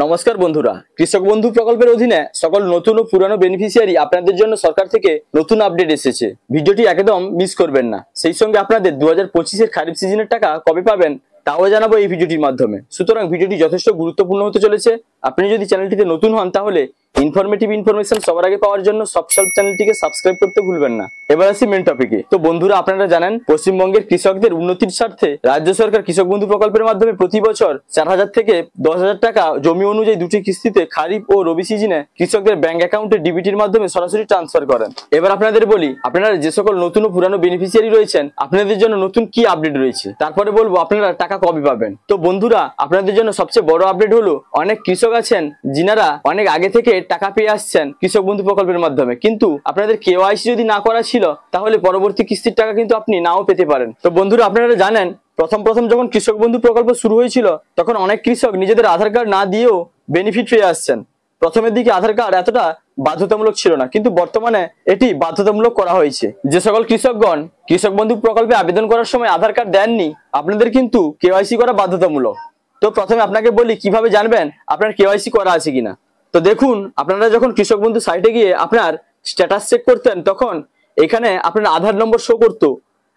নমস্কার বন্ধুরা, কৃষক বন্ধু প্রকল্পের অধীনে সকল নতুন ও পুরানো বেনিফিশিয়ারি আপনাদের জন্য সরকার থেকে নতুন আপডেট এসেছে। ভিডিওটি একদম মিস করবেন না। সেই সঙ্গে আপনাদের 2025 এর খারিফ সিজনের টাকা কবে পাবেন তাও জানাবো এই ভিডিওটির মাধ্যমে। সুতরাং ভিডিওটি যথেষ্ট গুরুত্বপূর্ণ হতে চলেছে। আপনি যদি চ্যানেলটিতে নতুন হন তাহলে ইনফরমেশন সবার আগে পাওয়ার জন্য সবসব চ্যানেলটিকে সাবস্ক্রাইব করতে ভুলবেন না। এবার আসি মেন টপিকে। তো বন্ধুরা, আপনারা জানেন পশ্চিমবঙ্গের কৃষকদের উন্নতির স্বার্থে রাজ্য সরকার কৃষক বন্ধু প্রকল্পের মাধ্যমে প্রতি বছর 4,000 থেকে 10,000 টাকা জমি অনুযায়ী দুটি কিস্তিতে খারিফ ও রবি সিজনে কৃষকদের ব্যাংক অ্যাকাউন্টে ডিবিটির মাধ্যমে সরাসরি ট্রান্সফার করেন। এবার আপনাদের বলি, আপনারা যে সকল নতুন ও পুরানো বেনিফিশিয়ারি রয়েছেন আপনাদের জন্য নতুন কি আপডেট রয়েছে, তারপরে বলবো আপনারা টাকা কবে পাবেন। তো বন্ধুরা, আপনাদের জন্য সবচেয়ে বড় আপডেট হলো অনেক কৃষক আছেন যিনারা অনেক আগে থেকে টাকা পেয়ে আসছেন কৃষক বন্ধু প্রকল্পের মাধ্যমে, কিন্তু আপনাদের কেওয়াইসি যদি না করা ছিল তাহলে পরবর্তী কিস্তির টাকা কিন্তু আপনি নাও পেতে পারেন। তো বন্ধুরা, আপনারা জানেন প্রথম যখন কৃষক বন্ধু প্রকল্প শুরু হয়েছিল তখন অনেক কৃষক নিজেদের আধার কার্ড না দিয়েও বেনিফিট পেয়ে আসছেন। প্রথমের দিকে আধার কার্ড এতটা বাধ্যতামূলক ছিল না, কিন্তু বর্তমানে এটি বাধ্যতামূলক করা হয়েছে। যে সকল কৃষকগণ কৃষক বন্ধু প্রকল্পে আবেদন করার সময় আধার কার্ড দেননি, আপনাদের কিন্তু কেওয়াইসি করা বাধ্যতামূলক। তো প্রথমে আপনাকে বলি কিভাবে জানবেন আপনার কেওয়াইসি করা আছে কিনা। তো দেখুন, আপনারা যখন কৃষক বন্ধু সাইটে গিয়ে আপনার স্ট্যাটাস চেক করতেন তখন এখানে আপনার আধার নম্বর শো করতো,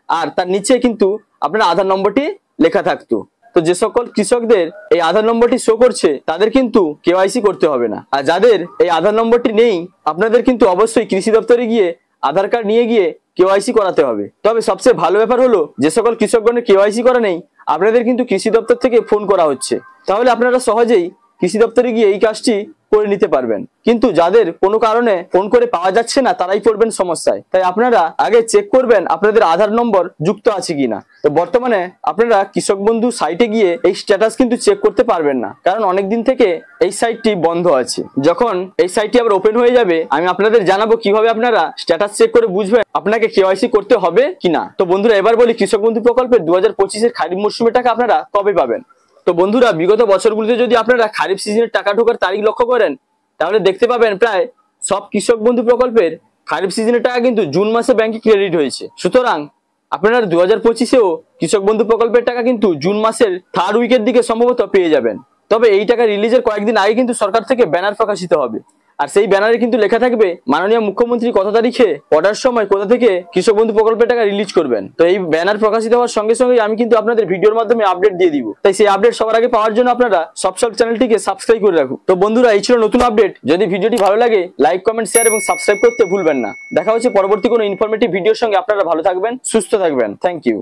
আর তার নিচে কিন্তু আপনার আধার নম্বরটি লেখা থাকতো। তো যে সকল কৃষকদের এই আধার নম্বরটি শো করছে তাদের কিন্তু কেওয়াইসি করতে হবে না, আর যাদের এই আধার নম্বরটি নেই আপনাদের কিন্তু অবশ্যই কৃষি দপ্তরে গিয়ে আধার কার্ড নিয়ে গিয়ে কেওয়াইসি করাতে হবে। তবে সবচেয়ে ভালো ব্যাপার হলো যে সকল কৃষকগণের কেওয়াইসি করা নেই আপনাদের কিন্তু কৃষি দপ্তর থেকে ফোন করা হচ্ছে, তাহলে আপনারা সহজেই কৃষি দপ্তরে গিয়ে এই কাজটি করে নিতে পারবেন। কিন্তু যাদের কোনো কারণে ফোন করে পাওয়া যাচ্ছে না তারাই পড়বেন সমস্যায়। তাই আপনারা আগে চেক করবেন আপনাদের আধার নম্বর যুক্ত আছে কিনা। তো বর্তমানে আপনারা কৃষক বন্ধু সাইটে গিয়ে এই স্ট্যাটাস কিন্তু চেক করতে পারবেন না, কারণ অনেকদিন থেকে এই সাইটটি বন্ধ আছে। যখন এই সাইটটি আবার ওপেন হয়ে যাবে আমি আপনাদের জানাবো কিভাবে আপনারা স্ট্যাটাস চেক করে বুঝবেন আপনাকে কেওয়াইসি করতে হবে কিনা। তো বন্ধুরা, এবার বলি কৃষক বন্ধু প্রকল্পের 2025 এর খারিফ মরশুমের টাকা আপনারা কবে পাবেন। তো বন্ধুরা, বিগত বছরগুলিতে যদি আপনারা খারিফ সিজনের টাকা ঢোকার তারিখ লক্ষ্য করেন তাহলে দেখতে পাবেন প্রায় সব কৃষক বন্ধু প্রকল্পের খারিফ সিজনের টাকা কিন্তু জুন মাসে ব্যাংকে ক্রেডিট হয়েছে। সুতরাং আপনারা 2025-এও কৃষক বন্ধু প্রকল্পের টাকা কিন্তু জুন মাসের 3rd উইকের দিকে সম্ভবত পেয়ে যাবেন। তবে এই টাকা রিলিজের কয়েকদিন আগে কিন্তু সরকার থেকে ব্যানার প্রকাশিত হবে, আর সেই ব্যানারে কিন্তু লেখা থাকবে মাননীয় মুখ্যমন্ত্রী কত তারিখে কটার সময় কোথা থেকে কৃষক বন্ধু প্রকল্পের টাকা রিলিজ করবেন। তো এই ব্যানার প্রকাশিত হওয়ার সঙ্গে সঙ্গে আমি কিন্তু আপনাদের ভিডিওর মাধ্যমে আপডেট দিয়ে দিব। তাই সেই আপডেট সবার আগে পাওয়ার জন্য আপনারা সবসব চ্যানেলটিকে সাবস্ক্রাইব করে রাখুন। তো বন্ধুরা, এই ছিল নতুন আপডেট। যদি ভিডিওটি ভালো লাগে লাইক, কমেন্ট, শেয়ার এবং সাবস্ক্রাইব করতে ভুলবেন না। দেখা হচ্ছে পরবর্তী কোনো ইনফরমেটিভ ভিডিওর সঙ্গে। আপনারা ভালো থাকবেন, সুস্থ থাকবেন। Thank you.